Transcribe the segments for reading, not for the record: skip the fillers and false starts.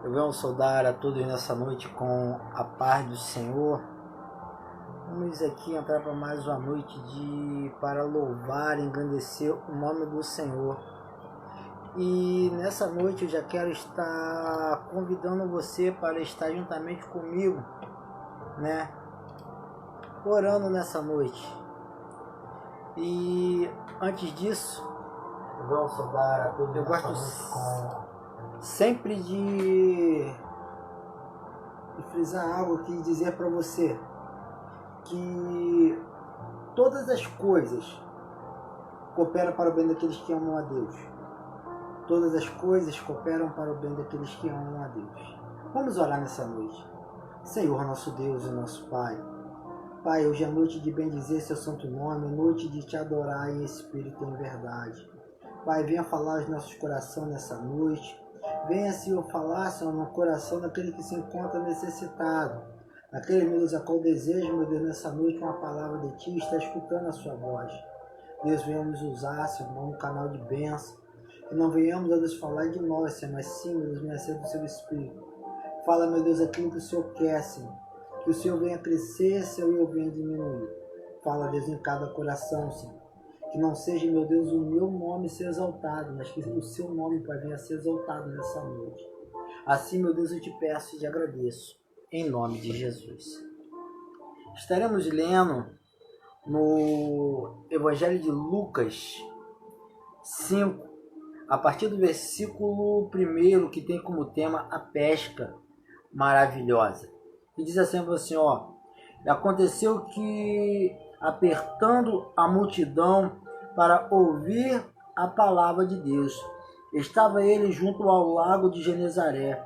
Eu venho saudar a todos nessa noite com a paz do Senhor. Vamos aqui entrar para mais uma noite para louvar e engrandecer o nome do Senhor. E nessa noite eu já quero estar convidando você para estar juntamente comigo, né? Orando nessa noite. E antes disso, eu venho saudar a todos. Eu gosto sempre de frisar algo aqui e dizer para você que todas as coisas cooperam para o bem daqueles que amam a Deus. Todas as coisas cooperam para o bem daqueles que amam a Deus. Vamos orar nessa noite. Senhor, nosso Deus e nosso Pai. Pai, hoje é noite de bendizer seu santo nome, é noite de te adorar em espírito e em verdade. Pai, venha falar aos nossos corações nessa noite. Venha, Senhor, falar, Senhor, no coração daquele que se encontra necessitado. Aquele, meu Deus, a qual deseja, meu Deus, nessa noite uma palavra de Ti, está escutando a Sua voz. Deus, venha nos usar, Senhor, como um canal de bênção. Que não venhamos, meu Deus, falar de nós, Senhor, mas sim, meu Deus, venha ser do Seu Espírito. Fala, meu Deus, aquilo que o Senhor quer, Senhor. Que o Senhor venha crescer, Senhor, e eu venha diminuir. Fala, Deus, em cada coração, Senhor. Que não seja, meu Deus, o meu nome ser exaltado, mas que o seu nome, Pai, venha ser exaltado nessa noite. Assim, meu Deus, eu te peço e te agradeço, em nome de Jesus. Estaremos lendo no Evangelho de Lucas 5, a partir do versículo 1, que tem como tema a pesca maravilhosa. E diz assim, ó: aconteceu que, apertando a multidão para ouvir a palavra de Deus, estava ele junto ao lago de Genezaré,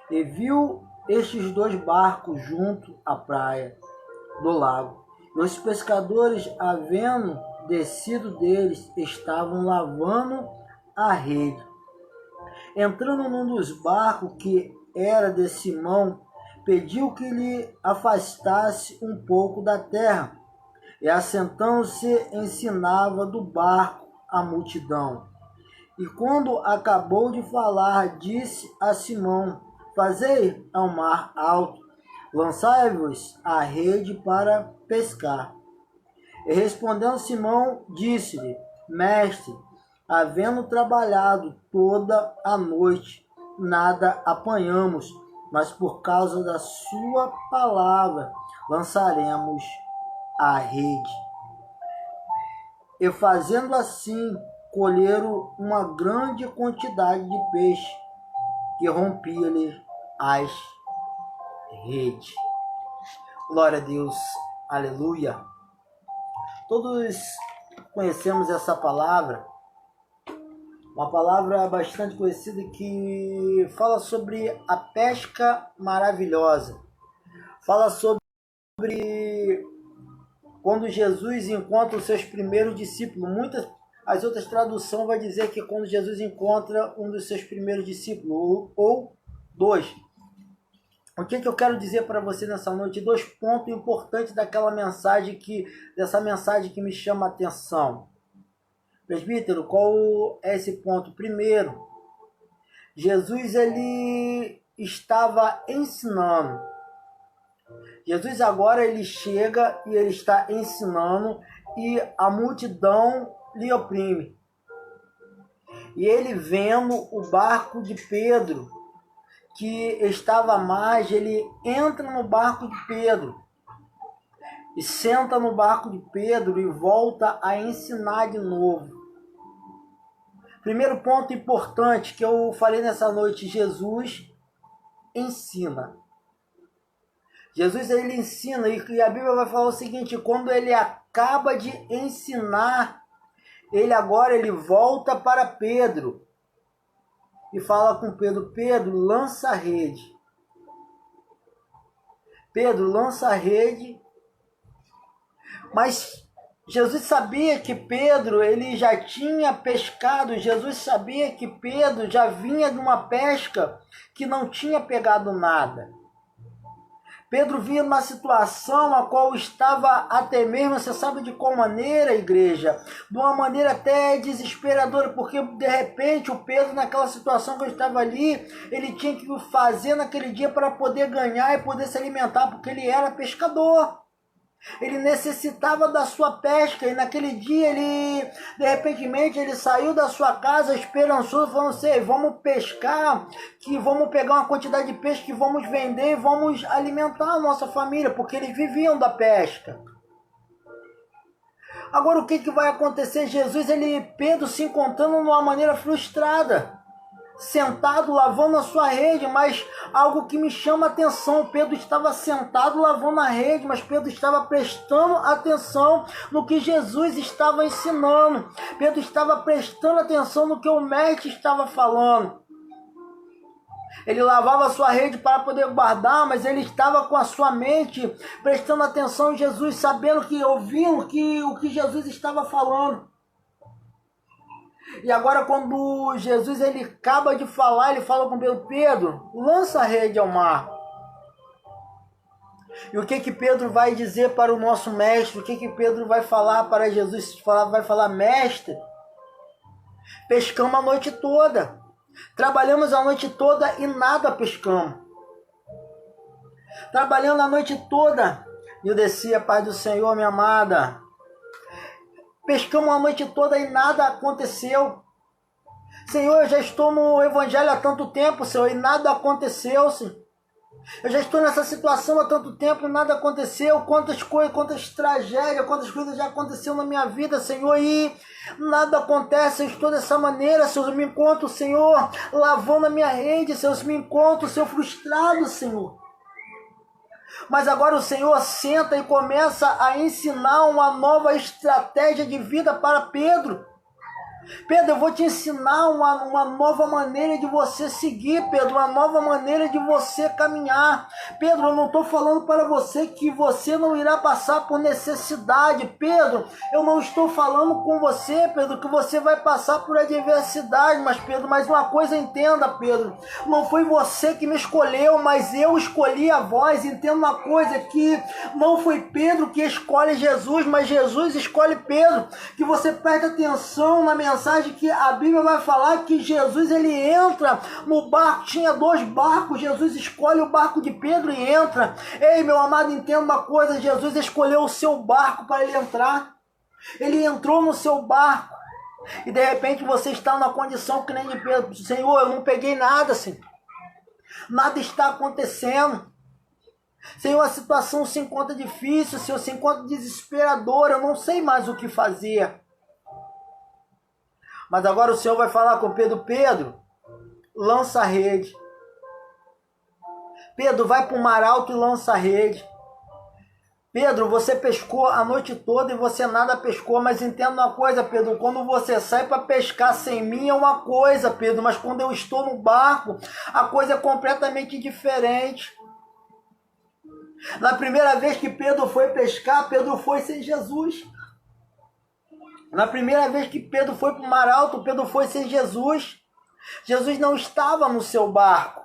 e viu estes dois barcos junto à praia do lago. E os pescadores, havendo descido deles, estavam lavando a rede. Entrando num dos barcos, que era de Simão, pediu que lhe afastasse um pouco da terra, e assentando-se ensinava do barco a multidão. E quando acabou de falar, disse a Simão: fazei ao mar alto, lançai-vos a rede para pescar. E respondendo Simão, disse-lhe: mestre, havendo trabalhado toda a noite, nada apanhamos, mas por causa da sua palavra lançaremos a rede. E fazendo assim, colheram uma grande quantidade de peixe, que rompia-lhe as redes. Glória a Deus, aleluia. Todos conhecemos essa palavra, uma palavra bastante conhecida que fala sobre a pesca maravilhosa. Fala sobre quando Jesus encontra os seus primeiros discípulos. As outras traduções vão dizer que quando Jesus encontra um dos seus primeiros discípulos, ou dois. O que eu quero dizer para você nessa noite? 2 pontos importantes dessa mensagem que me chama a atenção. Presbítero, qual é esse ponto? Primeiro, Jesus ele estava ensinando. Jesus agora ele chega e ele está ensinando, e a multidão lhe oprime. E ele, vendo o barco de Pedro, que estava à margem, ele entra no barco de Pedro e senta no barco de Pedro e volta a ensinar de novo. Primeiro ponto importante que eu falei nessa noite: Jesus ensina. Jesus ele ensina, e a Bíblia vai falar o seguinte: quando ele acaba de ensinar, ele volta para Pedro e fala com Pedro: Pedro, lança a rede. Pedro, lança a rede. Mas Jesus sabia que Pedro ele já tinha pescado. Jesus sabia que Pedro já vinha de uma pesca que não tinha pegado nada. Pedro vinha numa situação a qual estava até mesmo, você sabe de qual maneira, igreja? De uma maneira até desesperadora, porque de repente o Pedro, naquela situação que eu estava ali, ele tinha que fazer naquele dia para poder ganhar e poder se alimentar, porque ele era pescador. Ele necessitava da sua pesca, e naquele dia ele, de repentemente, ele saiu da sua casa esperançoso, falando assim: vamos pescar, que vamos pegar uma quantidade de peixe que vamos vender e vamos alimentar a nossa família, porque eles viviam da pesca. Agora o que vai acontecer? Pedro se encontrando de uma maneira frustrada, sentado lavando a sua rede, mas algo que me chama a atenção: Pedro estava sentado lavando a rede, mas Pedro estava prestando atenção no que Jesus estava ensinando. Pedro estava prestando atenção no que o mestre estava falando. Ele lavava a sua rede para poder guardar, mas ele estava com a sua mente prestando atenção em Jesus, sabendo que, ouvindo o que Jesus estava falando. E agora quando Jesus ele acaba de falar, ele fala com Pedro: Pedro, lança a rede ao mar. E o que Pedro vai dizer para o nosso mestre? O que Pedro vai falar para Jesus? Vai falar: mestre, pescamos a noite toda. Trabalhamos a noite toda e nada pescamos. Trabalhando a noite toda. E eu desci, a paz do Senhor, minha amada. Pescamos a noite toda e nada aconteceu. Senhor, eu já estou no Evangelho há tanto tempo, Senhor, e nada aconteceu, Senhor. Eu já estou nessa situação há tanto tempo e nada aconteceu. Quantas coisas, quantas tragédias, quantas coisas já aconteceram na minha vida, Senhor, e nada acontece. Eu estou dessa maneira, Senhor. Eu me encontro, Senhor, lavando a minha rede, Senhor. Eu me encontro, Senhor, frustrado, Senhor. Mas agora o Senhor senta e começa a ensinar uma nova estratégia de vida para Pedro. Pedro, eu vou te ensinar uma nova maneira de você seguir, Pedro, uma nova maneira de você caminhar. Pedro, eu não estou falando para você que você não irá passar por necessidade. Pedro, eu não estou falando com você, Pedro, que você vai passar por adversidade. Mas, Pedro, mais uma coisa entenda, Pedro, não foi você que me escolheu, mas eu escolhi a vós. Entenda uma coisa, que não foi Pedro que escolhe Jesus, mas Jesus escolhe Pedro. Que você preste atenção na mensagem que a Bíblia vai falar que Jesus ele entra no barco, tinha 2 barcos, Jesus escolhe o barco de Pedro e entra. Ei, meu amado, entenda uma coisa: Jesus escolheu o seu barco para ele entrar. Ele entrou no seu barco. E de repente você está numa condição que nem de Pedro: Senhor, eu não peguei nada, Senhor. Nada está acontecendo. Senhor, a situação se encontra difícil, Senhor, se encontra desesperadora, eu não sei mais o que fazer. Mas agora o Senhor vai falar com Pedro: Pedro, lança a rede. Pedro, vai para o mar alto e lança a rede. Pedro, você pescou a noite toda e você nada pescou, mas entenda uma coisa, Pedro, quando você sai para pescar sem mim é uma coisa, Pedro, mas quando eu estou no barco, a coisa é completamente diferente. Na primeira vez que Pedro foi pescar, Pedro foi sem Jesus. Na primeira vez que Pedro foi para o mar alto, Pedro foi sem Jesus. Jesus não estava no seu barco.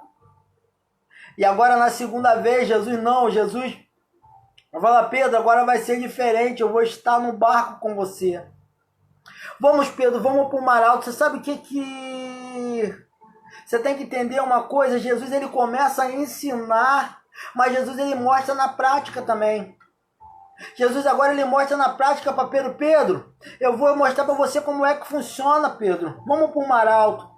E agora na segunda vez, Jesus vai falar: Pedro, agora vai ser diferente, eu vou estar no barco com você. Vamos, Pedro, vamos para o mar alto. Você sabe o que... Você tem que entender uma coisa: Jesus ele começa a ensinar, mas Jesus ele mostra na prática também. Jesus agora ele mostra na prática para Pedro: Pedro, eu vou mostrar para você como é que funciona, Pedro. Vamos para o mar alto.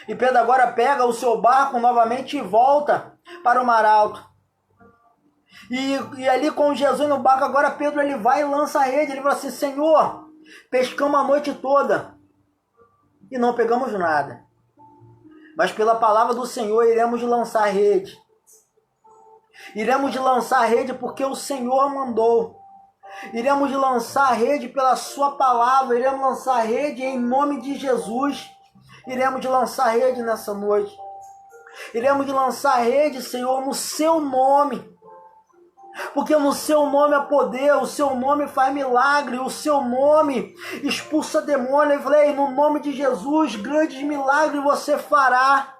E Pedro agora pega o seu barco novamente e volta para o mar alto. E ali com Jesus no barco, agora Pedro ele vai e lança a rede. Ele fala assim: Senhor, pescamos a noite toda e não pegamos nada. Mas pela palavra do Senhor iremos lançar a rede. Iremos lançar a rede porque o Senhor mandou. Iremos lançar a rede pela sua palavra. Iremos lançar a rede em nome de Jesus. Iremos lançar a rede nessa noite. Iremos lançar a rede, Senhor, no seu nome. Porque no seu nome há poder, o seu nome faz milagre, o seu nome expulsa demônio. Eu falei: no nome de Jesus, grandes milagres você fará.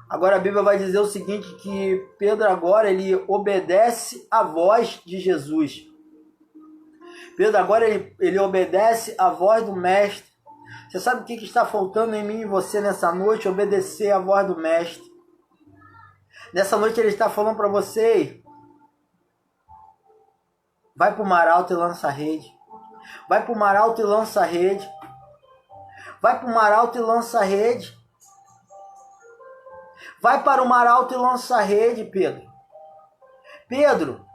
Agora a Bíblia vai dizer o seguinte, que Pedro agora ele obedece à voz de Jesus. Pedro agora ele obedece à voz do Mestre. Você sabe o que está faltando em mim e você nessa noite? Obedecer à voz do Mestre. Nessa noite ele está falando para você, vai para o mar alto e lança a rede. Vai para o mar alto e lança a rede. Vai para o mar alto e lança a rede. Vai para o mar alto e lança a rede, Pedro. Pedro,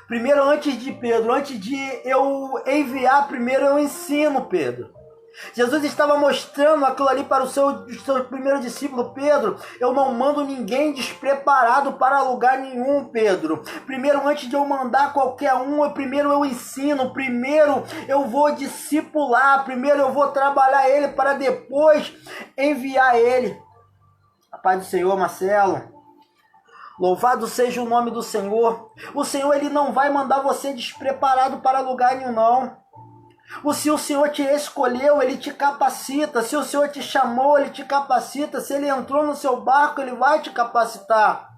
primeiro antes de eu enviar, primeiro eu ensino, Pedro. Jesus estava mostrando aquilo ali para o seu primeiro discípulo, Pedro. Eu não mando ninguém despreparado para lugar nenhum, Pedro. Primeiro, antes de eu mandar qualquer um, primeiro eu ensino, primeiro eu vou discipular, primeiro eu vou trabalhar ele para depois enviar ele. A paz do Senhor, Marcelo. Louvado seja o nome do Senhor. O Senhor ele não vai mandar você despreparado para lugar nenhum, não. Se o Senhor te escolheu, Ele te capacita. Se o Senhor te chamou, Ele te capacita. Se Ele entrou no seu barco, Ele vai te capacitar.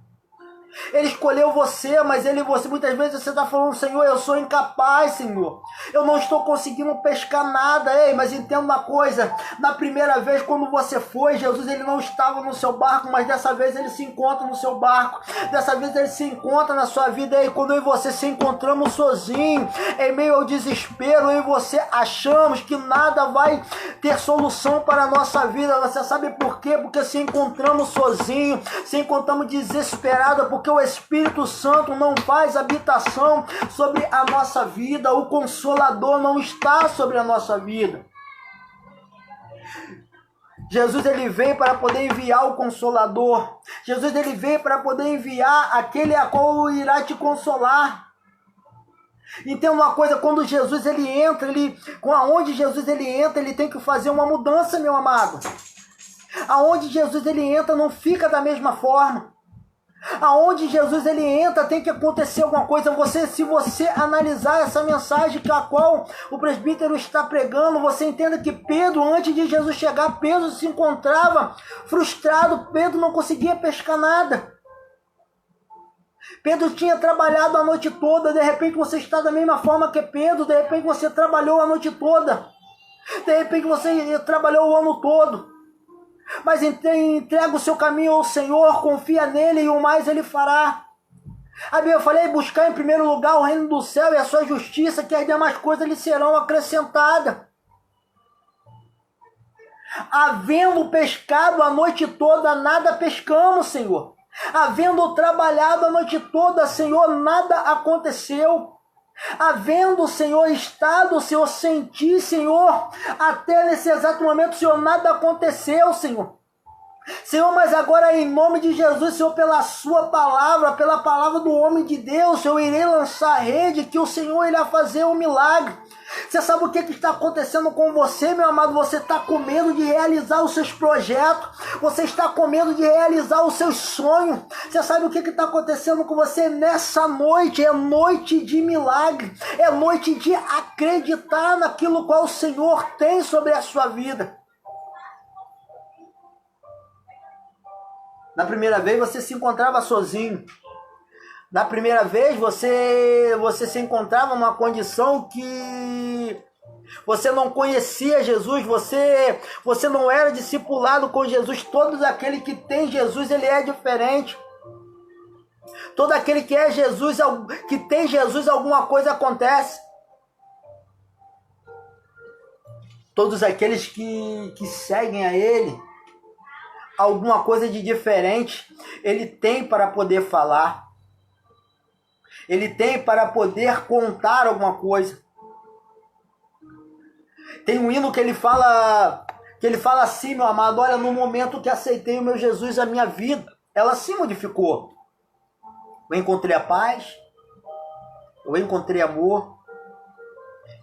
Ele escolheu você, mas muitas vezes você está falando, Senhor, eu sou incapaz, Senhor. Eu não estou conseguindo pescar nada. Ei, mas entenda uma coisa. Na primeira vez, quando você foi, Jesus ele não estava no seu barco, mas dessa vez Ele se encontra no seu barco. Dessa vez Ele se encontra na sua vida. Ei, quando eu e você se encontramos sozinhos, em meio ao desespero, eu e você achamos que nada vai ter solução para a nossa vida. Você sabe por quê? Porque se encontramos sozinhos, se encontramos desesperados, porque o Espírito Santo não faz habitação sobre a nossa vida, o Consolador não está sobre a nossa vida. Jesus ele veio para poder enviar o Consolador. Jesus ele veio para poder enviar aquele a qual irá te consolar. Entenda uma coisa, quando Jesus ele entra, aonde Jesus ele entra, ele tem que fazer uma mudança, meu amado. Aonde Jesus ele entra não fica da mesma forma. Aonde Jesus ele entra tem que acontecer alguma coisa. Se você analisar essa mensagem que a qual o presbítero está pregando, você entenda que Pedro, antes de Jesus chegar, Pedro se encontrava frustrado. Pedro não conseguia pescar nada. Pedro tinha trabalhado a noite toda. De repente você está da mesma forma que Pedro. De repente você trabalhou a noite toda. De repente você trabalhou o ano todo. Mas entrega o seu caminho ao Senhor, confia nele e o mais ele fará. A Bíblia fala, buscar em primeiro lugar o reino do céu e a sua justiça, que as demais coisas lhe serão acrescentadas. Havendo pescado a noite toda, nada pescamos, Senhor. Havendo trabalhado a noite toda, Senhor, nada aconteceu. Havendo, Senhor, estado, Senhor, sentir, Senhor, até nesse exato momento, Senhor, nada aconteceu, Senhor. Senhor, mas agora em nome de Jesus, Senhor, pela sua palavra, pela palavra do homem de Deus, eu irei lançar a rede, que o Senhor irá fazer um milagre. Você sabe o que está acontecendo com você, meu amado? Você está com medo de realizar os seus projetos. Você está com medo de realizar os seus sonhos. Você sabe o que está acontecendo com você nessa noite? É noite de milagre. É noite de acreditar naquilo qual o Senhor tem sobre a sua vida. Na primeira vez você se encontrava sozinho. Na primeira vez você se encontrava numa condição que você não conhecia Jesus, você não era discipulado com Jesus. Todo aquele que tem Jesus, ele é diferente. Todo aquele que é Jesus, que tem Jesus, alguma coisa acontece. Todos aqueles que seguem a Ele, alguma coisa de diferente, Ele tem para poder falar. Ele tem para poder contar alguma coisa. Tem um hino que ele fala assim, meu amado, olha, no momento que aceitei o meu Jesus, a minha vida, ela se modificou. Eu encontrei a paz, eu encontrei amor,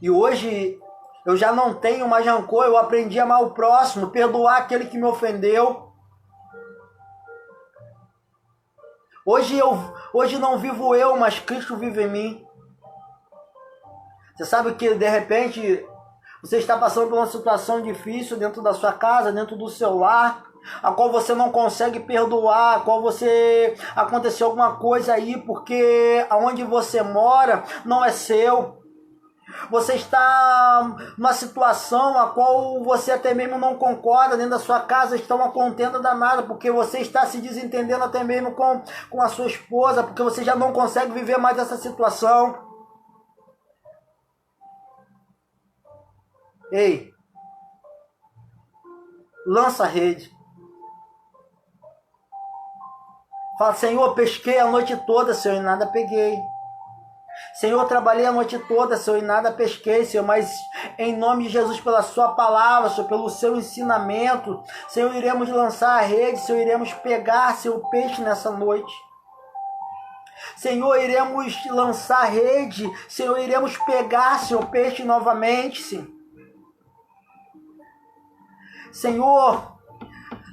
e hoje eu já não tenho mais rancor, eu aprendi a amar o próximo, perdoar aquele que me ofendeu. Hoje não vivo eu, mas Cristo vive em mim. Você sabe que de repente você está passando por uma situação difícil dentro da sua casa, dentro do seu lar. a qual você não consegue perdoar, a qual você aconteceu alguma coisa aí, porque aonde você mora não é seu. Você está numa situação a qual você até mesmo não concorda, dentro da sua casa está uma contenda danada, porque você está se desentendendo até mesmo com a sua esposa, porque você já não consegue viver mais essa situação. Ei, lança a rede. Fala, Senhor, pesquei a noite toda, Senhor, e nada peguei. Senhor, trabalhei a noite toda, Senhor, e nada pesquei, Senhor, mas em nome de Jesus, pela sua palavra, Senhor, pelo seu ensinamento, Senhor, iremos lançar a rede, Senhor, iremos pegar, Senhor, peixe nessa noite. Senhor, iremos lançar a rede, Senhor, iremos pegar, Senhor, peixe novamente, Senhor. Senhor,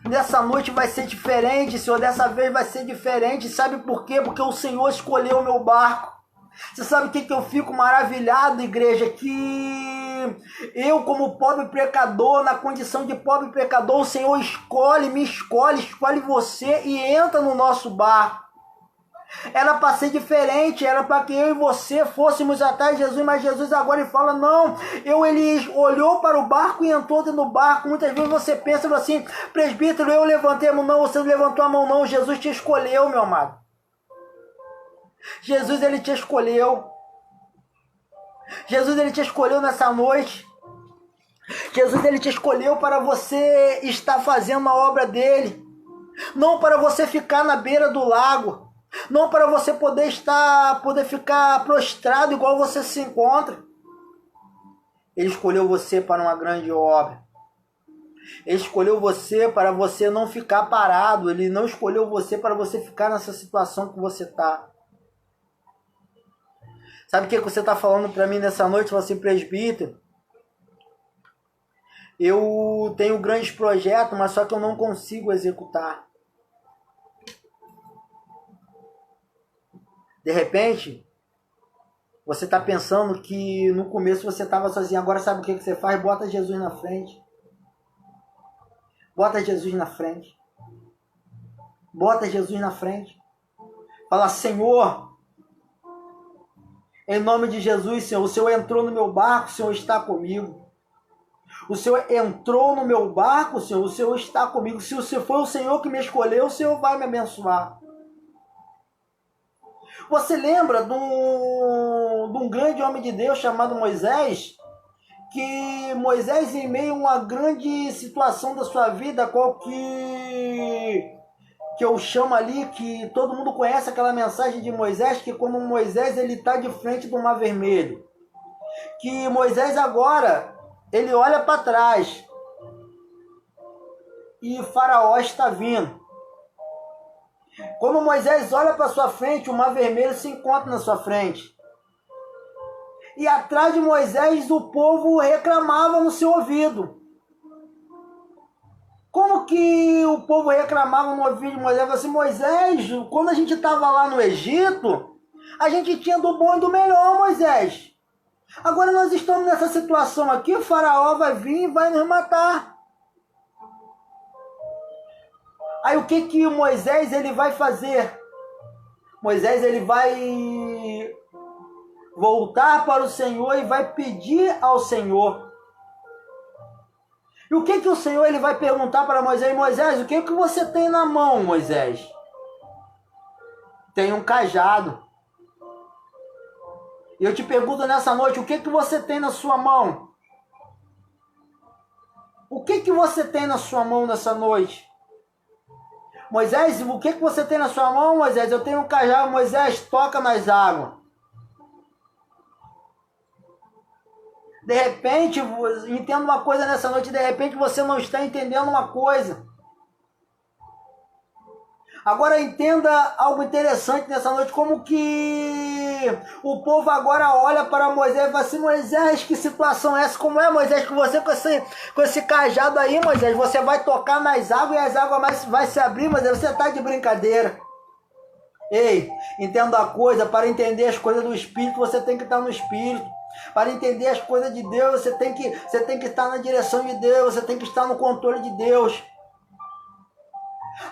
nessa noite vai ser diferente, Senhor, dessa vez vai ser diferente, sabe por quê? Porque o Senhor escolheu o meu barco. Você sabe o que eu fico maravilhado, igreja? Que eu, como pobre pecador, na condição de pobre pecador, o Senhor escolhe, me escolhe, escolhe você e entra no nosso barco. Era para ser diferente, era para que eu e você fôssemos atrás de Jesus, mas Jesus agora ele fala, não, ele olhou para o barco e entrou dentro do barco. Muitas vezes você pensa assim, presbítero, eu levantei a mão, não, você não levantou a mão não, Jesus te escolheu, meu amado. Jesus, ele te escolheu. Jesus, ele te escolheu nessa noite. Jesus, ele te escolheu para você estar fazendo a obra dele. Não para você ficar na beira do lago. Não para você poder ficar prostrado igual você se encontra. Ele escolheu você para uma grande obra. Ele escolheu você para você não ficar parado. Ele não escolheu você para você ficar nessa situação que você está. Sabe o que você está falando para mim nessa noite? Você, presbítero, eu tenho grandes projetos, mas só que eu não consigo executar. De repente, você está pensando que no começo você estava sozinho. Agora sabe o que você faz? Bota Jesus na frente. Bota Jesus na frente. Bota Jesus na frente. Fala, Senhor, em nome de Jesus, Senhor, o Senhor entrou no meu barco, o Senhor está comigo. O Senhor entrou no meu barco, Senhor, o Senhor está comigo. Se foi o Senhor que me escolheu, o Senhor vai me abençoar. Você lembra de um grande homem de Deus chamado Moisés? Que Moisés, em meio a uma grande situação da sua vida, qual que eu chamo ali, que todo mundo conhece aquela mensagem de Moisés, que como Moisés ele está de frente do Mar Vermelho. Que Moisés agora, ele olha para trás e Faraó está vindo. Quando Moisés olha para sua frente, o Mar Vermelho se encontra na sua frente. E atrás de Moisés o povo reclamava no seu ouvido. Como que o povo reclamava no ouvido de Moisés? Assim, Moisés, quando a gente estava lá no Egito, a gente tinha do bom e do melhor, Moisés. Agora nós estamos nessa situação aqui, o Faraó vai vir e vai nos matar. Aí o que Moisés ele vai fazer? Moisés ele vai voltar para o Senhor e vai pedir ao Senhor. E o que o Senhor ele vai perguntar para Moisés? Moisés, o que você tem na mão, Moisés? Tem um cajado. E eu te pergunto nessa noite, o que você tem na sua mão? O que você tem na sua mão nessa noite? Moisés, o que você tem na sua mão, Moisés? Eu tenho um cajado. Moisés, toca nas águas. De repente, entenda uma coisa nessa noite, de repente você não está entendendo uma coisa. Agora entenda algo interessante nessa noite, como que o povo agora olha para Moisés e fala assim, Moisés, que situação é essa? Como é, Moisés, que você com esse cajado aí, Moisés, você vai tocar nas águas e as águas vai se abrir, Moisés, você está de brincadeira. Ei, entenda a coisa, para entender as coisas do Espírito, você tem que estar no Espírito. Para entender as coisas de Deus, você tem que estar na direção de Deus, você tem que estar no controle de Deus.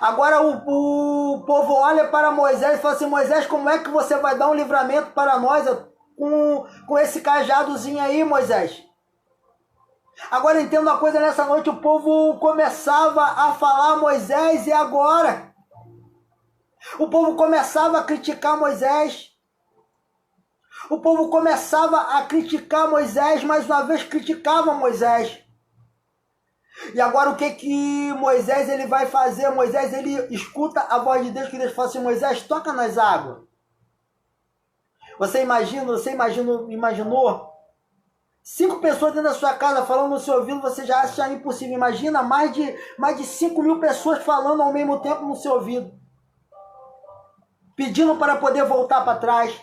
Agora o povo olha para Moisés e fala assim: Moisés, como é que você vai dar um livramento para nós com esse cajadozinho aí, Moisés? Agora entenda uma coisa, nessa noite o povo começava a falar: Moisés, e agora? O povo começava a criticar Moisés. O povo começava a criticar Moisés, mais uma vez criticava Moisés. E agora o que Moisés ele vai fazer? Moisés ele escuta a voz de Deus, que Deus fala assim: Moisés, toca nas águas. Você imaginou 5 pessoas dentro da sua casa falando no seu ouvido, você já acha impossível. Imagina mais de 5.000 pessoas falando ao mesmo tempo no seu ouvido, pedindo para poder voltar para trás,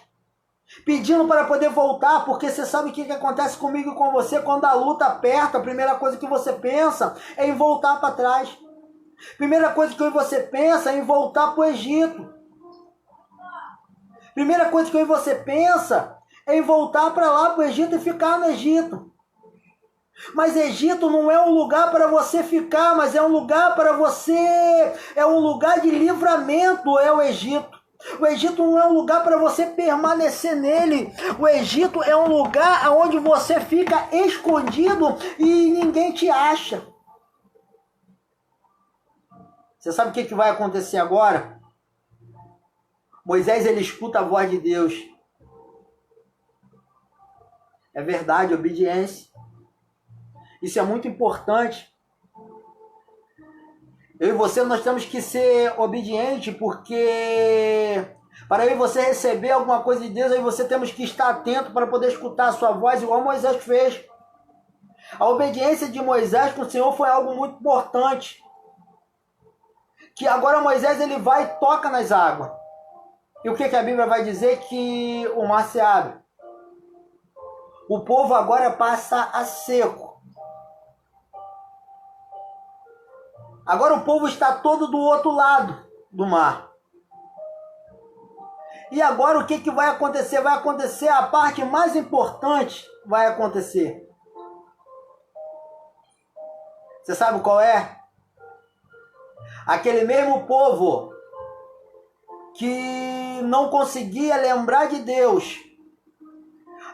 pedindo para poder voltar, porque você sabe o que acontece comigo e com você quando a luta aperta. A primeira coisa que você pensa é em voltar para trás. Primeira coisa que você pensa é em voltar para o Egito. Primeira coisa que você pensa é em voltar para lá, para o Egito, e ficar no Egito. Mas Egito não é um lugar para você ficar, mas é um lugar para você, é um lugar de livramento, é o Egito. O Egito não é um lugar para você permanecer nele. O Egito é um lugar onde você fica escondido e ninguém te acha. Você sabe o que vai acontecer agora? Moisés, ele escuta a voz de Deus. É verdade, obediência. Isso é muito importante. Eu e você, nós temos que ser obedientes, porque para eu e você receber alguma coisa de Deus, aí você temos que estar atento para poder escutar a sua voz, igual Moisés fez. A obediência de Moisés com o Senhor foi algo muito importante. Que agora Moisés ele vai e toca nas águas. E o que a Bíblia vai dizer? Que o mar se abre. O povo agora passa a seco. Agora o povo está todo do outro lado do mar. E agora o que vai acontecer? Vai acontecer a parte mais importante, vai acontecer. Você sabe qual é? Aquele mesmo povo que não conseguia lembrar de Deus.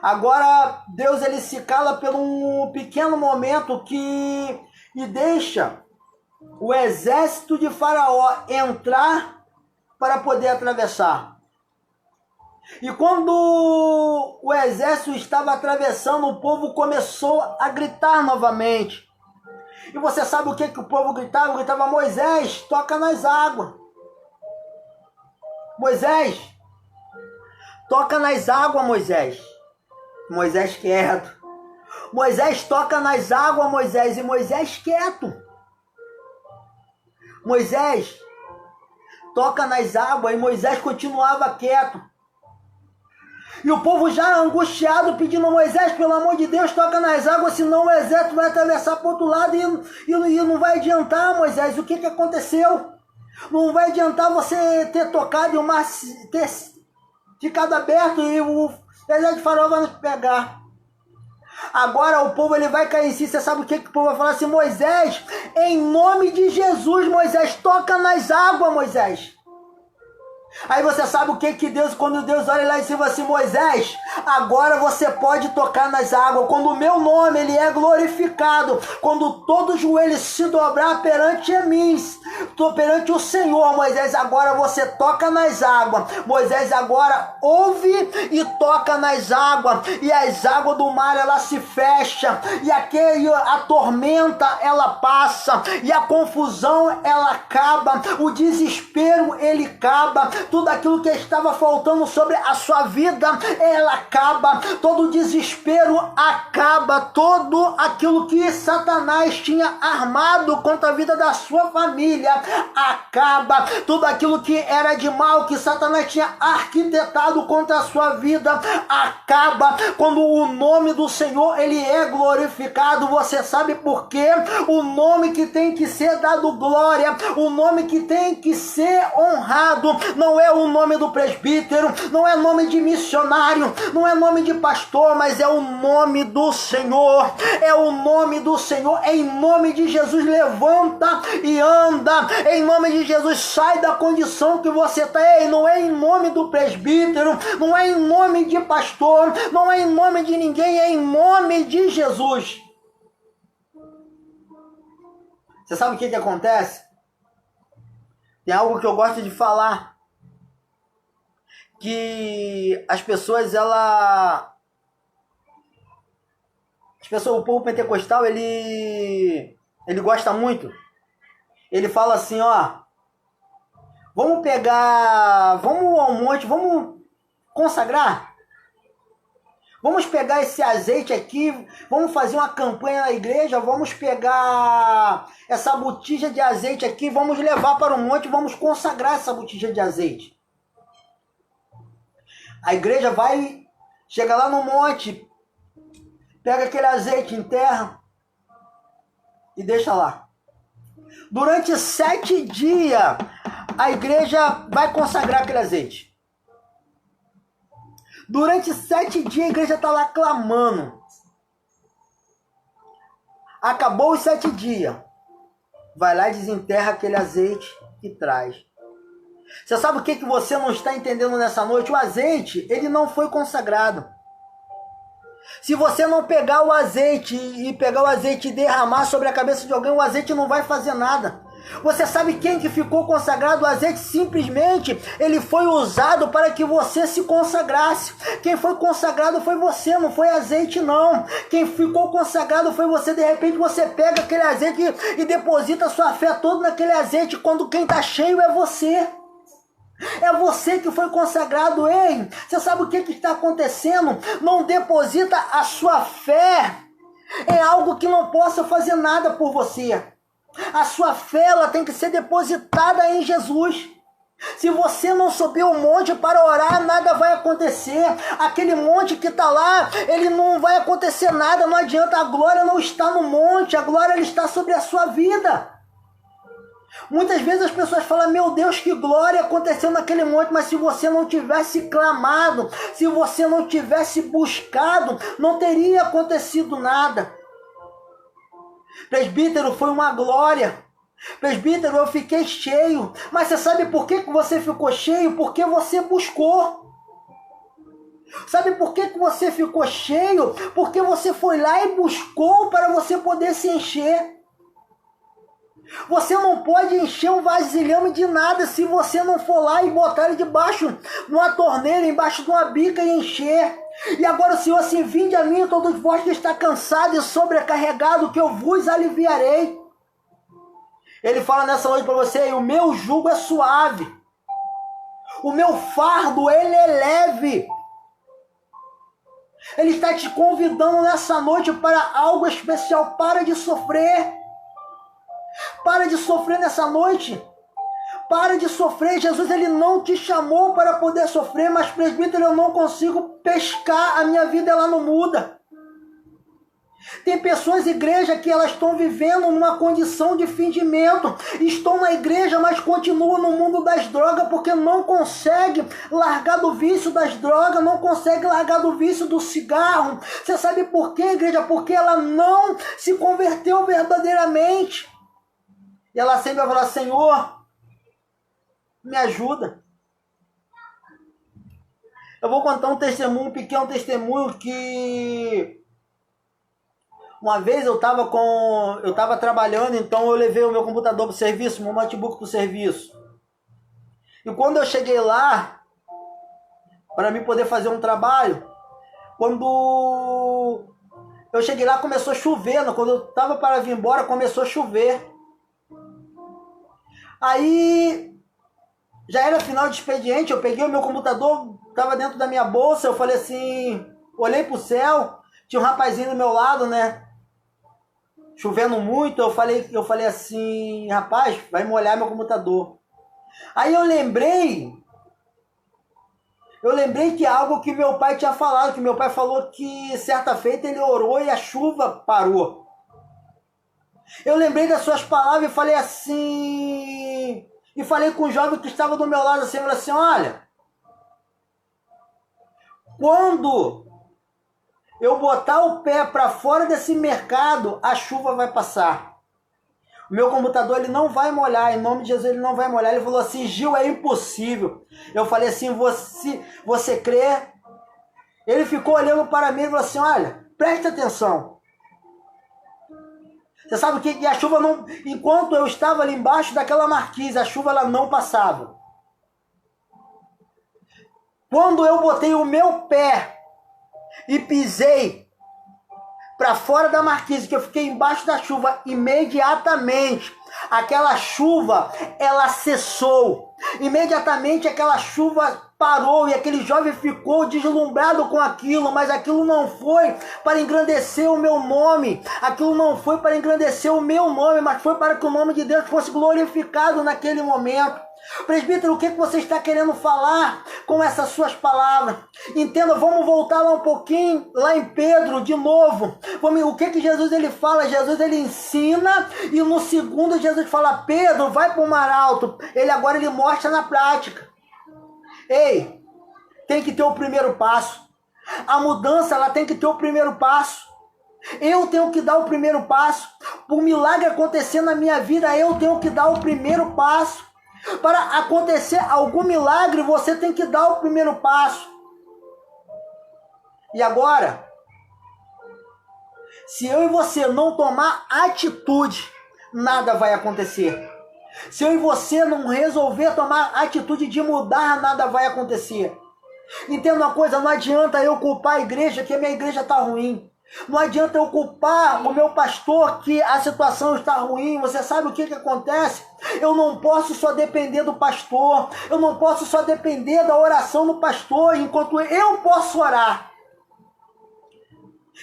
Agora Deus ele se cala por um pequeno momento e deixa o exército de Faraó entrar para poder atravessar. E quando o exército estava atravessando, o povo começou a gritar novamente. E você sabe o que o povo gritava? Gritava: Moisés, toca nas águas. Moisés, toca nas águas, Moisés. Moisés quieto. Moisés, toca nas águas, Moisés. E Moisés quieto. Moisés, toca nas águas. E Moisés continuava quieto. E o povo já angustiado, pedindo: Moisés, pelo amor de Deus, toca nas águas, senão o exército vai atravessar para o outro lado e não vai adiantar, Moisés. O que aconteceu? Não vai adiantar você ter tocado e o mar ter ficado aberto e o exército de Faraó vai nos pegar. Agora o povo ele vai cair em si. Você sabe o que o povo vai falar assim: Moisés, em nome de Jesus, Moisés, toca nas águas, Moisés. Aí você sabe o que Deus, quando Deus olha lá em cima assim: Moisés, agora você pode tocar nas águas, quando o meu nome ele é glorificado, quando todo joelho se dobrar perante mim, perante o Senhor, Moisés, agora você toca nas águas. Moisés agora ouve e toca nas águas, e as águas do mar ela se fecha, e a tormenta ela passa, e a confusão ela acaba, o desespero ele acaba, tudo aquilo que estava faltando sobre a sua vida, ela acaba, todo o desespero acaba, todo aquilo que Satanás tinha armado contra a vida da sua família acaba, tudo aquilo que era de mal, que Satanás tinha arquitetado contra a sua vida, acaba, quando o nome do Senhor ele é glorificado. Você sabe por quê? O nome que tem que ser dado glória, o nome que tem que ser honrado, não é o nome do presbítero, não é nome de missionário, não é nome de pastor, mas é o nome do Senhor, é o nome do Senhor. Em nome de Jesus, levanta e anda, Em nome de Jesus, sai da condição que você está. Não é em nome do presbítero, não é em nome de pastor, não é em nome de ninguém, é em nome de Jesus. Você sabe o que acontece? Tem algo que eu gosto de falar, que as pessoas, o povo pentecostal, ele gosta muito. Ele fala assim, ó, vamos ao monte, vamos consagrar. Vamos pegar esse azeite aqui, vamos fazer uma campanha na igreja, vamos pegar essa botija de azeite aqui, vamos levar para o monte, vamos consagrar essa botija de azeite. A igreja vai, chega lá no monte, pega aquele azeite, enterra e deixa lá. Durante 7 dias, a igreja vai consagrar aquele azeite. Durante 7 dias, a igreja está lá clamando. Acabou os 7 dias. Vai lá e desenterra aquele azeite e traz. Você sabe o que você não está entendendo nessa noite? O azeite, ele não foi consagrado. Se você não pegar o azeite e derramar sobre a cabeça de alguém, o azeite não vai fazer nada. Você sabe quem que ficou consagrado? O azeite simplesmente, ele foi usado para que você se consagrasse. Quem foi consagrado foi você, não foi azeite não. Quem ficou consagrado foi você. De repente você pega aquele azeite e deposita a sua fé toda naquele azeite, quando quem está cheio é você. É você que foi consagrado. Ei, você sabe o que está acontecendo? Não deposita a sua fé em algo que não possa fazer nada por você. A sua fé, ela tem que ser depositada em Jesus. Se você não subir o monte para orar, nada vai acontecer. Aquele monte que está lá, ele não vai acontecer nada. Não adianta, a glória não está no monte, a glória ela está sobre a sua vida. Muitas vezes as pessoas falam, meu Deus, que glória aconteceu naquele monte, mas se você não tivesse clamado, se você não tivesse buscado, não teria acontecido nada. Presbítero, foi uma glória. Presbítero, eu fiquei cheio. Mas você sabe por que você ficou cheio? Porque você buscou. Sabe por que você ficou cheio? Porque você foi lá e buscou para você poder se encher. Você não pode encher um vasilhame de nada se você não for lá e botar ele debaixo de uma torneira, embaixo de uma bica e encher. E agora o Senhor assim, vinde a mim, todos vós que está cansado e sobrecarregado, que eu vos aliviarei. Ele fala nessa noite para você, o meu jugo é suave. O meu fardo, ele é leve. Ele está te convidando nessa noite para algo especial. Para de sofrer. Para de sofrer nessa noite. Para de sofrer. Jesus, ele não te chamou para poder sofrer, mas presbítero, eu não consigo pescar, a minha vida ela não muda. Tem pessoas, igreja, que elas estão vivendo numa condição de fingimento. Estão na igreja, mas continuam no mundo das drogas, porque não consegue largar do vício das drogas, não consegue largar do vício do cigarro. Você sabe por quê, igreja? Porque ela não se converteu verdadeiramente. E ela sempre vai falar, Senhor, me ajuda. Eu vou contar um testemunho, um pequeno testemunho, que uma vez eu estava trabalhando, então eu levei o meu computador para o serviço, meu notebook para o serviço. E quando eu cheguei lá, para mim poder fazer um trabalho, quando eu cheguei lá começou a chover, quando eu estava para vir embora começou a chover. Aí já era final de expediente, eu peguei o meu computador, estava dentro da minha bolsa, eu falei assim, olhei para o céu, tinha um rapazinho do meu lado, chovendo muito, eu falei assim, rapaz, vai molhar meu computador. Aí eu lembrei que algo que meu pai tinha falado, que meu pai falou que certa feita ele orou e a chuva parou. Eu lembrei das suas palavras e falei assim, e falei com o jovem que estava do meu lado assim, falei assim, olha, quando eu botar o pé para fora desse mercado, a chuva vai passar. O meu computador ele não vai molhar, em nome de Jesus ele não vai molhar. Ele falou assim, Gil, é impossível. Eu falei assim, você crê? Ele ficou olhando para mim e falou assim, olha, preste atenção. Você sabe que a chuva não... Enquanto eu estava ali embaixo daquela marquise, a chuva ela não passava. Quando eu botei o meu pé e pisei para fora da marquise, que eu fiquei embaixo da chuva, imediatamente aquela chuva ela cessou. Imediatamente aquela chuva parou e aquele jovem ficou deslumbrado com aquilo, mas aquilo não foi para engrandecer o meu nome, aquilo não foi para engrandecer o meu nome, mas foi para que o nome de Deus fosse glorificado naquele momento. Presbítero, o que você está querendo falar com essas suas palavras? Entenda, vamos voltar lá um pouquinho, lá em Pedro, de novo. O que Jesus ele fala? Jesus ele ensina e no segundo Jesus fala, Pedro, vai para o mar alto. Ele mostra na prática. Ei, tem que ter o primeiro passo. A mudança, ela tem que ter o primeiro passo. Eu tenho que dar o primeiro passo. Para o milagre acontecer na minha vida, eu tenho que dar o primeiro passo. Para acontecer algum milagre, você tem que dar o primeiro passo. E agora, se eu e você não tomar atitude, nada vai acontecer. Se eu e você não resolver tomar atitude de mudar, nada vai acontecer. Entenda uma coisa, não adianta eu culpar a igreja que a minha igreja está ruim. Não adianta eu culpar o meu pastor que a situação está ruim. Você sabe o que acontece? Eu não posso só depender do pastor. Eu não posso só depender da oração do pastor, enquanto eu posso orar.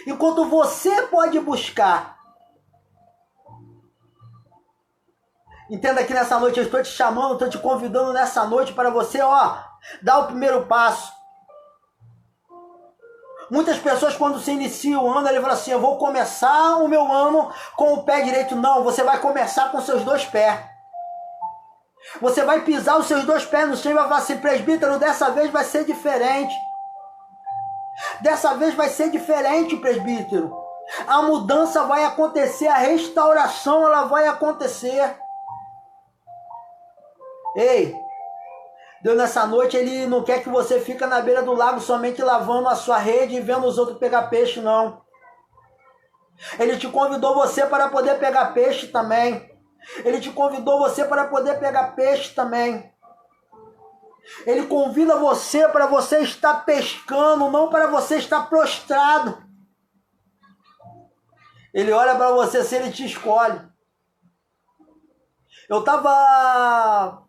Enquanto você pode buscar. Entenda que nessa noite eu estou te chamando, estou te convidando nessa noite para você, dar o primeiro passo. Muitas pessoas quando se inicia o ano, ele fala assim, eu vou começar o meu ano com o pé direito. Não, você vai começar com seus dois pés. Você vai pisar os seus dois pés no chão e vai falar assim, presbítero, dessa vez vai ser diferente. Dessa vez vai ser diferente, presbítero. A mudança vai acontecer, a restauração ela vai acontecer. Ei, Deus nessa noite, Ele não quer que você fique na beira do lago somente lavando a sua rede e vendo os outros pegar peixe, não. Ele te convidou você para poder pegar peixe também. Ele te convidou você para poder pegar peixe também. Ele convida você para você estar pescando, não para você estar prostrado. Ele olha para você se Ele te escolhe. Eu estava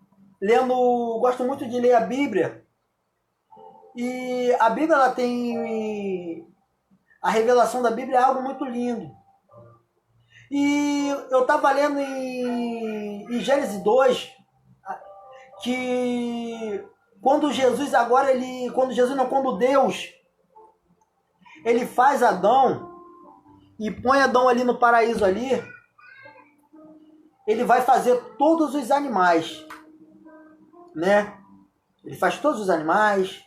gosto muito de ler a Bíblia, e a Bíblia ela tem, a revelação da Bíblia é algo muito lindo, e eu estava lendo em Gênesis 2, que quando Deus, ele faz Adão, e põe Adão ali no paraíso ali, ele vai fazer todos os animais, né? Ele faz todos os animais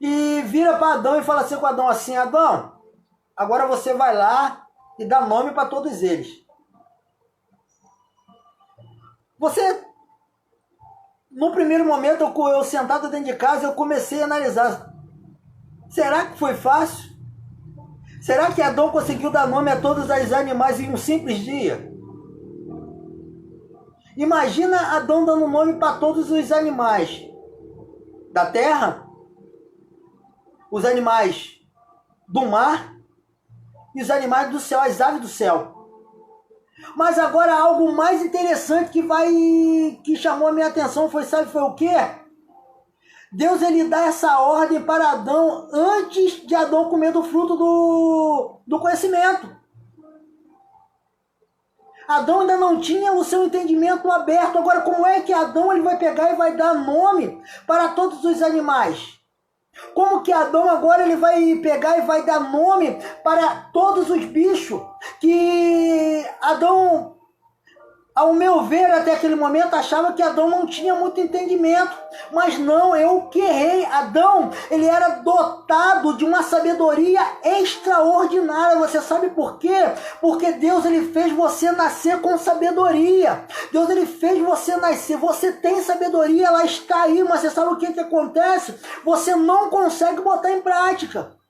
e vira para Adão e fala assim com Adão assim, Adão, agora você vai lá e dá nome para todos eles. Você, no primeiro momento, eu sentado dentro de casa, eu comecei a analisar, será que foi fácil? Será que Adão conseguiu dar nome a todos os animais em um simples dia? Imagina Adão dando nome para todos os animais da terra, os animais do mar e os animais do céu, as aves do céu. Mas agora algo mais interessante que chamou a minha atenção foi o quê? Deus ele dá essa ordem para Adão antes de Adão comer do fruto do conhecimento. Adão ainda não tinha o seu entendimento aberto. Agora, como é que Adão ele vai pegar e vai dar nome para todos os animais? Como que Adão agora ele vai pegar e vai dar nome para todos os bichos que Adão Ao meu ver, até aquele momento, achava que Adão não tinha muito entendimento. Mas não, eu que errei. Adão, ele era dotado de uma sabedoria extraordinária. Você sabe por quê? Porque Deus, ele fez você nascer com sabedoria. Deus, ele fez você nascer. Você tem sabedoria, ela está aí. Mas você sabe o que acontece? Você não consegue botar em prática.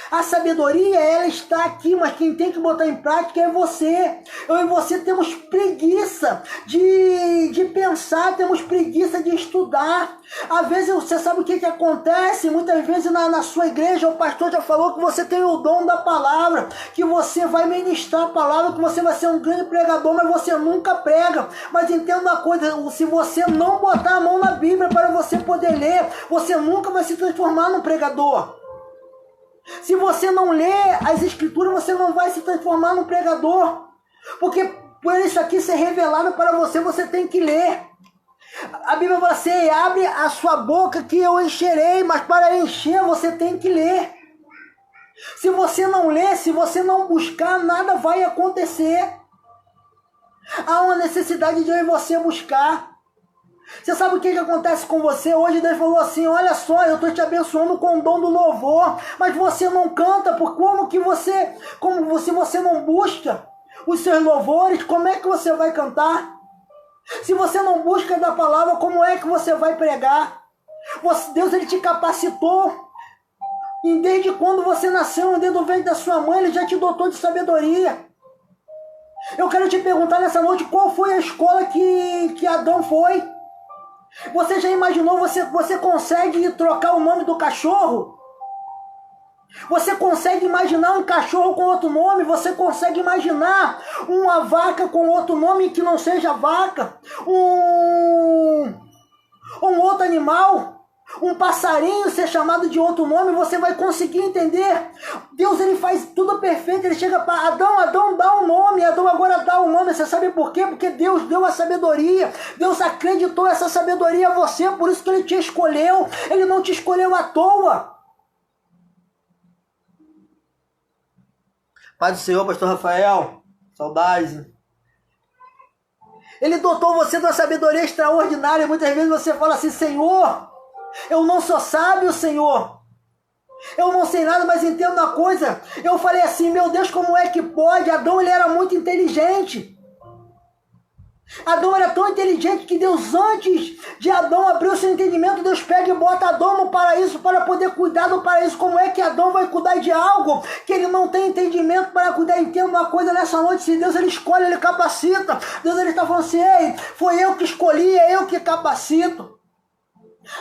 A sabedoria, ela está aqui, mas quem tem que botar em prática é você. Eu e você temos preguiça de pensar, temos preguiça de estudar. Às vezes, você sabe o que acontece? Muitas vezes na sua igreja, o pastor já falou que você tem o dom da palavra, que você vai ministrar a palavra, que você vai ser um grande pregador, mas você nunca prega. Mas entenda uma coisa, se você não botar a mão na Bíblia para você poder ler, você nunca vai se transformar num pregador. Se você não lê as escrituras, você não vai se transformar num pregador. Porque por isso aqui ser revelado para você, você tem que ler. A Bíblia fala assim, abre a sua boca que eu encherei, mas para encher você tem que ler. Se você não ler, se você não buscar, nada vai acontecer. Há uma necessidade de eu e você buscar. Você sabe o que acontece com você? Hoje Deus falou assim, olha só, eu estou te abençoando com o dom do louvor, mas você não canta, por se você não busca os seus louvores, como é que você vai cantar? Se você não busca da palavra, como é que você vai pregar? Deus, ele te capacitou, e desde quando você nasceu, dentro do ventre da sua mãe, ele já te dotou de sabedoria. Eu quero te perguntar nessa noite, qual foi a escola que Adão foi? Você já imaginou, você consegue trocar o nome do cachorro? Você consegue imaginar um cachorro com outro nome? Você consegue imaginar uma vaca com outro nome que não seja vaca? Um outro animal? Um passarinho ser chamado de outro nome? Você vai conseguir entender? Deus, ele faz tudo perfeito. Ele chega para Adão, dá um nome. Adão, agora dá um nome. Você sabe por quê? Porque Deus deu a sabedoria. Deus acreditou essa sabedoria a você. Por isso que ele te escolheu. Ele não te escolheu à toa. Pai do Senhor, pastor Rafael, saudades. Ele dotou você de uma sabedoria extraordinária. Muitas vezes você fala assim, Senhor, eu não sou sábio, Senhor. Eu não sei nada, mas entendo uma coisa. Eu falei assim, meu Deus, como é que pode? Adão, ele era muito inteligente. Adão era tão inteligente que Deus, antes de Adão abrir o seu entendimento, Deus pega e bota Adão no paraíso para poder cuidar do paraíso. Como é que Adão vai cuidar de algo que ele não tem entendimento para cuidar? Entenda uma coisa nessa noite, se Deus, ele escolhe, ele capacita. Deus, ele está falando assim, ei, foi eu que escolhi, é eu que capacito.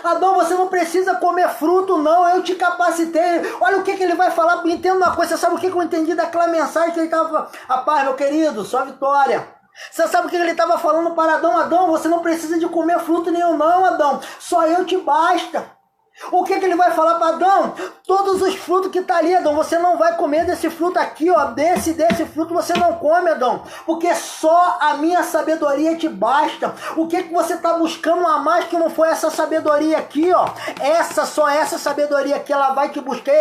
Adão, você não precisa comer fruto, não, eu te capacitei. Olha o que ele vai falar, entenda uma coisa, você sabe o que eu entendi daquela mensagem que ele estava, a paz, meu querido, só vitória. Você sabe o que ele estava falando para Adão? Adão, você não precisa de comer fruto nenhum, não, Adão, só eu te basta. O que ele vai falar para Adão? Todos os frutos que está ali, Adão, você não vai comer desse fruto aqui, ó, desse fruto você não come, Adão, porque só a minha sabedoria te basta. O que você está buscando a mais que não foi essa sabedoria aqui, ó? Só essa sabedoria aqui, ela vai te buscar.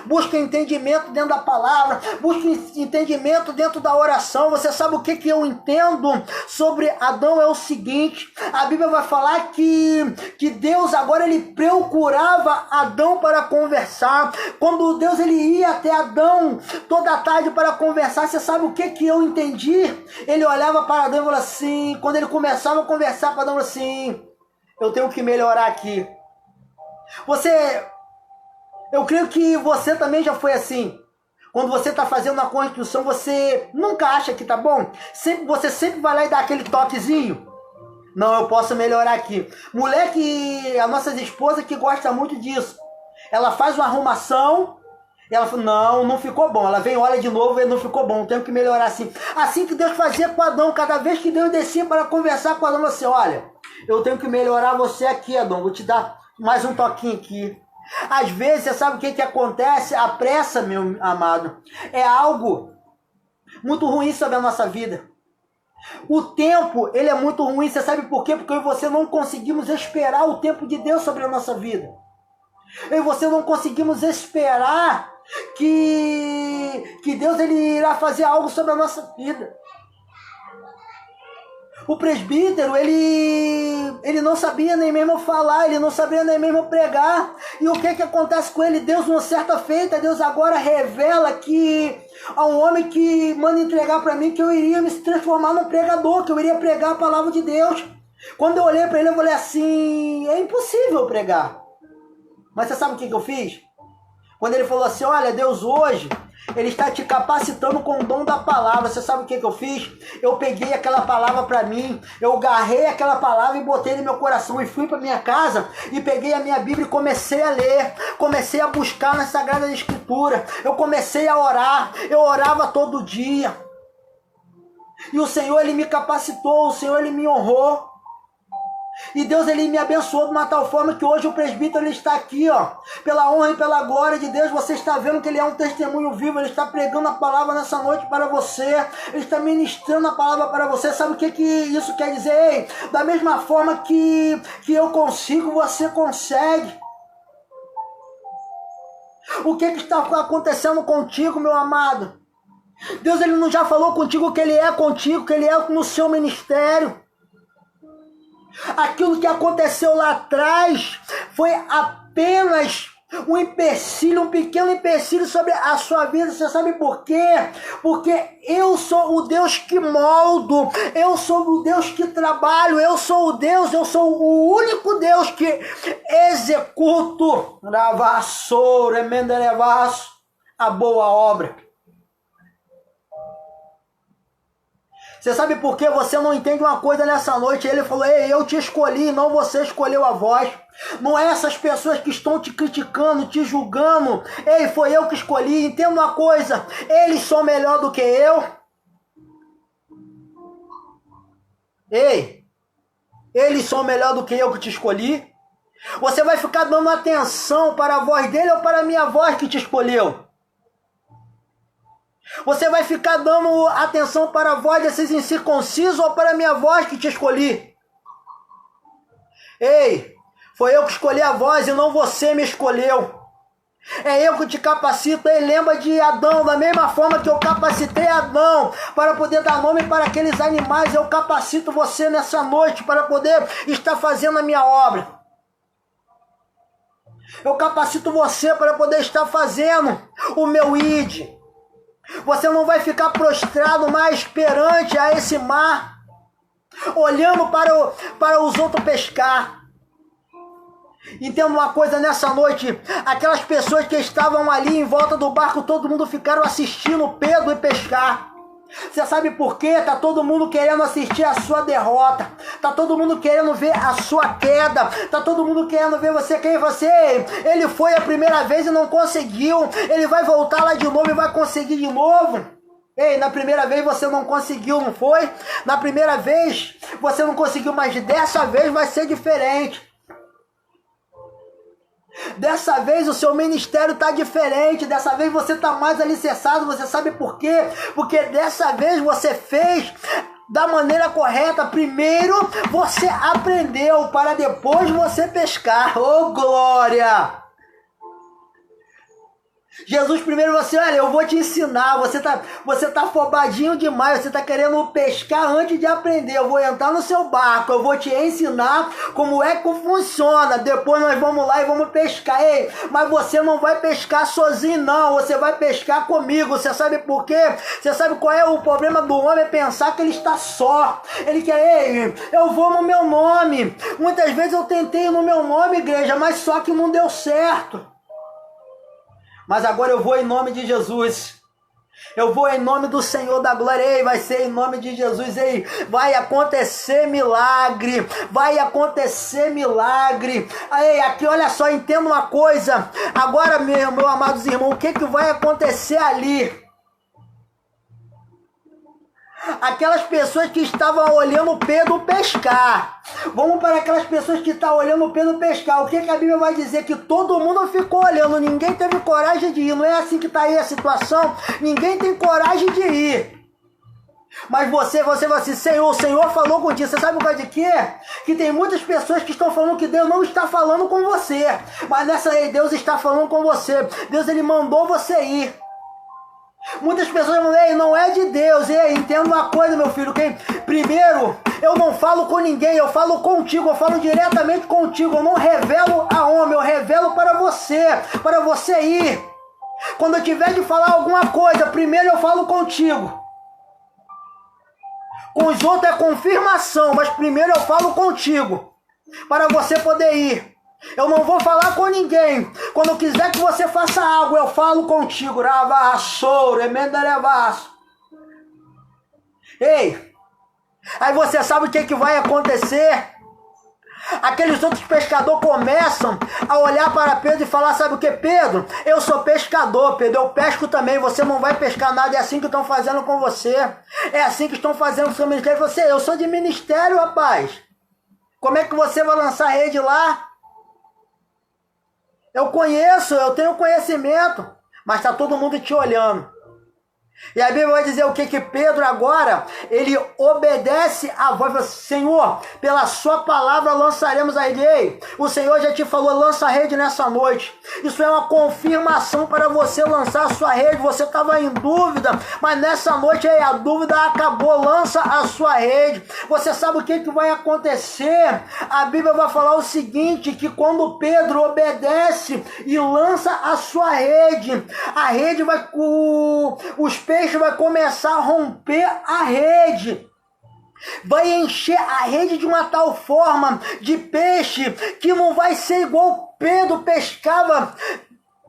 Busca entendimento dentro da palavra, busca entendimento dentro da oração. Você sabe o que eu entendo sobre Adão? É o seguinte, a Bíblia vai falar que Deus agora, ele procurava Adão para conversar. Quando Deus, ele ia até Adão toda a tarde para conversar, você sabe o que eu entendi? Ele olhava para Adão e falava assim, quando ele começava a conversar para Adão, assim, eu tenho que melhorar aqui. Eu creio que você também já foi assim. Quando você está fazendo uma construção, você nunca acha que tá bom? Você sempre vai lá e dá aquele toquezinho. Não, eu posso melhorar aqui. Mulher a nossa esposa que gosta muito disso. Ela faz uma arrumação, e ela fala, não ficou bom. Ela vem, olha de novo e não ficou bom, tenho que melhorar assim. Assim que Deus fazia com Adão, cada vez que Deus descia para conversar com Adão, assim, olha, eu tenho que melhorar você aqui, Adão, vou te dar mais um toquinho aqui. Às vezes, você sabe o que acontece? A pressa, meu amado, é algo muito ruim sobre a nossa vida. O tempo, ele é muito ruim, você sabe por quê? Porque eu e você não conseguimos esperar o tempo de Deus sobre a nossa vida. Eu e você não conseguimos esperar que Deus, ele irá fazer algo sobre a nossa vida. O presbítero, ele não sabia nem mesmo falar, ele não sabia nem mesmo pregar. E o que acontece com ele? Deus, numa certa feita, Deus agora revela que há um homem que manda entregar para mim que eu iria me transformar num pregador, que eu iria pregar a palavra de Deus. Quando eu olhei para ele, eu falei assim, é impossível pregar. Mas você sabe o que eu fiz? Quando ele falou assim, olha, Deus hoje, Ele está te capacitando com o dom da palavra. Você sabe o que eu fiz? Eu peguei aquela palavra para mim, eu agarrei aquela palavra e botei no meu coração e fui para minha casa e peguei a minha Bíblia e comecei a ler, comecei a buscar na Sagrada Escritura, eu comecei a orar, eu orava todo dia. E o Senhor, Ele me capacitou, o Senhor, Ele me honrou. E Deus, Ele me abençoou de uma tal forma que hoje o presbítero, ele está aqui, ó, pela honra e pela glória de Deus. Você está vendo que ele é um testemunho vivo, ele está pregando a palavra nessa noite para você, ele está ministrando a palavra para você. Sabe o que isso quer dizer? Ei, da mesma forma que eu consigo, você consegue. O que está acontecendo contigo, meu amado? Deus, Ele não já falou contigo que Ele é contigo, que Ele é no seu ministério. Aquilo que aconteceu lá atrás foi apenas um empecilho, um pequeno empecilho sobre a sua vida. Você sabe por quê? Porque eu sou o Deus que moldo, eu sou o Deus que trabalho, eu sou o Deus, eu sou o único Deus que executo a boa obra. Você sabe por que você não entende uma coisa nessa noite? Ele falou, ei, eu te escolhi, não você escolheu a voz. Não é essas pessoas que estão te criticando, te julgando. Ei, foi eu que escolhi. Entenda uma coisa, eles são melhor do que eu. Ei, eles são melhor do que eu que te escolhi. Você vai ficar dando atenção para a voz dele ou para a minha voz que te escolheu? Você vai ficar dando atenção para a voz desses incircuncisos ou para a minha voz que te escolhi? Ei, foi eu que escolhi a voz e não você me escolheu. É eu que te capacito. Ei, lembra de Adão, da mesma forma que eu capacitei Adão para poder dar nome para aqueles animais, eu capacito você nessa noite para poder estar fazendo a minha obra. Eu capacito você para poder estar fazendo o meu ID. Você não vai ficar prostrado mais perante a esse mar, olhando para os outros pescar. Entenda uma coisa nessa noite, aquelas pessoas que estavam ali em volta do barco, todo mundo ficaram assistindo Pedro e pescar. Você sabe por quê? Tá todo mundo querendo assistir a sua derrota. Tá todo mundo querendo ver a sua queda. Tá todo mundo querendo ver você quem você. Ele foi a primeira vez e não conseguiu. Ele vai voltar lá de novo e vai conseguir de novo. Ei, na primeira vez você não conseguiu, não foi? Na primeira vez você não conseguiu, mas dessa vez vai ser diferente. Dessa vez o seu ministério está diferente, dessa vez você está mais alicerçado. Você sabe por quê? Porque dessa vez você fez da maneira correta. Primeiro você aprendeu para depois você pescar. Oh, glória! Jesus primeiro você, olha, eu vou te ensinar, você tá afobadinho demais, você tá querendo pescar antes de aprender, eu vou entrar no seu barco, eu vou te ensinar como é que funciona, depois nós vamos lá e vamos pescar. Ei, mas você não vai pescar sozinho não, você vai pescar comigo. Você sabe por quê? Você sabe qual é o problema do homem? É pensar que ele está só, ele quer, ei, eu vou no meu nome. Muitas vezes eu tentei no meu nome, igreja, mas só que não deu certo. Mas agora eu vou em nome de Jesus. Eu vou em nome do Senhor da glória. Ei, vai ser em nome de Jesus. Ei, vai acontecer milagre. Vai acontecer milagre. Ei, aqui olha só, entenda uma coisa. Agora, meu amados irmãos, o que vai acontecer ali? Aquelas pessoas que estavam olhando Pedro pescar. Vamos para aquelas pessoas que estão olhando Pedro pescar. O que a Bíblia vai dizer? Que todo mundo ficou olhando. Ninguém teve coragem de ir. Não é assim que está aí a situação? Ninguém tem coragem de ir. Mas você vai assim, Senhor, o Senhor falou contigo. Você sabe por causa de quê? Que tem muitas pessoas que estão falando que Deus não está falando com você. Mas nessa aí, Deus está falando com você. Deus, Ele mandou você ir. Muitas pessoas vão dizer, não é de Deus. Ei, entenda uma coisa, meu filho, que primeiro, eu não falo com ninguém, eu falo contigo, eu falo diretamente contigo, eu não revelo a homem, eu revelo para você ir. Quando eu tiver de falar alguma coisa, primeiro eu falo contigo. Com os outros é confirmação, mas primeiro eu falo contigo, para você poder ir. Eu não vou falar com ninguém. Quando eu quiser que você faça algo, eu falo contigo. Ei, aí você sabe o que vai acontecer? Aqueles outros pescadores começam a olhar para Pedro e falar, sabe o que, Pedro? Eu sou pescador, Pedro, eu pesco também, você não vai pescar nada, é assim que estão fazendo com você. É assim que estão fazendo com o seu ministério. Eu sou de ministério, rapaz. Como é que você vai lançar rede lá? Eu conheço, eu tenho conhecimento, mas está todo mundo te olhando. E a Bíblia vai dizer o que Pedro agora, ele obedece à voz, Senhor, pela sua palavra lançaremos a rede. Ei, o Senhor já te falou, lança a rede nessa noite. Isso é uma confirmação para você lançar a sua rede. Você estava em dúvida, mas nessa noite aí a dúvida acabou, lança a sua rede. Você sabe o que vai acontecer? A Bíblia vai falar o seguinte, que quando Pedro obedece e lança a sua rede, a rede vai, os peixes vai começar a romper a rede. Vai encher a rede de uma tal forma de peixe que não vai ser igual Pedro pescava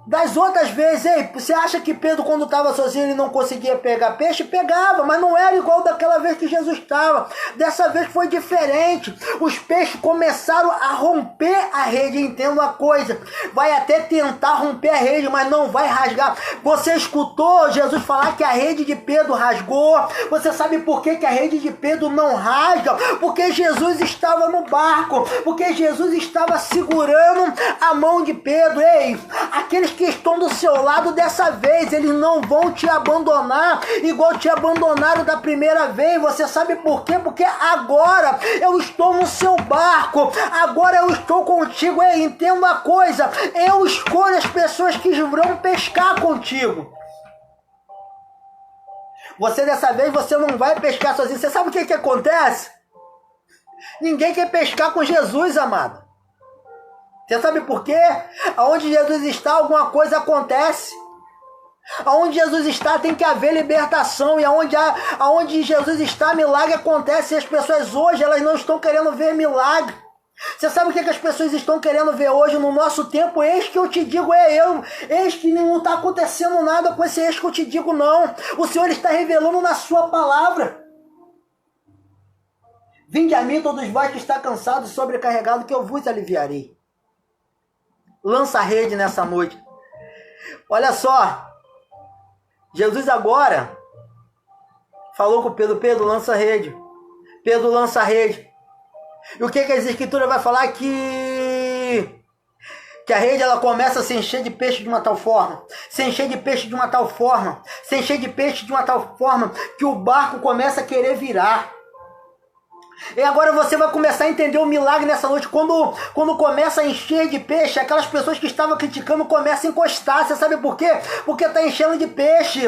das outras vezes. Ei, você acha que Pedro, quando estava sozinho, ele não conseguia pegar peixe? Pegava, mas não era igual daquela vez que Jesus estava. Dessa vez foi diferente. Os peixes começaram a romper a rede. Entenda uma coisa, vai até tentar romper a rede, mas não vai rasgar. Você escutou Jesus falar que a rede de Pedro rasgou? Você sabe por que a rede de Pedro não rasga? Porque Jesus estava no barco, porque Jesus estava segurando a mão de Pedro. Ei, aqueles que estão do seu lado dessa vez, eles não vão te abandonar igual te abandonaram da primeira vez. Você sabe por quê? Porque agora eu estou no seu barco, agora eu estou contigo. Ei, entenda uma coisa, eu escolho as pessoas que vão pescar contigo. Você dessa vez, você não vai pescar sozinho. Você sabe o que acontece? Ninguém quer pescar com Jesus, amado. Você sabe por quê? Aonde Jesus está, alguma coisa acontece. Aonde Jesus está, tem que haver libertação. E aonde Jesus está, milagre acontece. E as pessoas hoje, elas não estão querendo ver milagre. Você sabe o que as pessoas estão querendo ver hoje no nosso tempo? Eis que eu te digo, eis que não está acontecendo nada com esse eis que eu te digo, não. O Senhor está revelando na sua palavra. Vinde a mim todos vós que está cansado e sobrecarregado, que eu vos aliviarei. Lança a rede nessa noite. Olha só, Jesus agora falou com Pedro, Pedro, lança a rede. Pedro, lança a rede. E o que as escrituras vai falar? Que a rede ela começa a se encher de peixe de uma tal forma, se encher de peixe de uma tal forma, se encher de peixe de uma tal forma, que o barco começa a querer virar. E agora você vai começar a entender o milagre nessa noite. Quando começa a encher de peixe, aquelas pessoas que estavam criticando começam a encostar. Você sabe por quê? Porque está enchendo de peixe.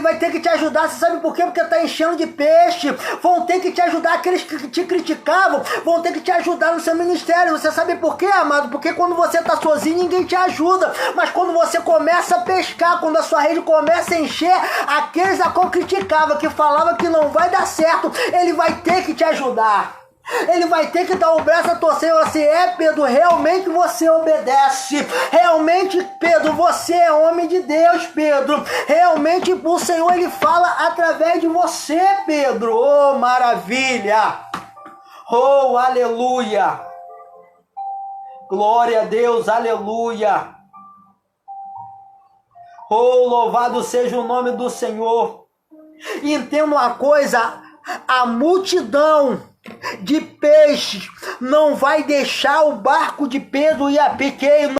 Vai ter que te ajudar. Você sabe por quê? Porque está enchendo de peixe. Vão ter que te ajudar. Aqueles que te criticavam vão ter que te ajudar no seu ministério. Você sabe por quê, amado? Porque quando você está sozinho, ninguém te ajuda. Mas quando você começa a pescar, quando a sua rede começa a encher, aqueles a qual criticava, que falava que não vai dar certo, ele vai ter que te ajudar. Ele vai ter que dar o braço a torcer. Você Pedro, realmente você obedece. Realmente, Pedro, você é homem de Deus, Pedro. Realmente o Senhor, ele fala através de você, Pedro. Oh, maravilha. Oh, aleluia. Glória a Deus, aleluia. Oh, louvado seja o nome do Senhor. E entenda uma coisa, a multidão de peixes não vai deixar o barco de Pedro ir a pique.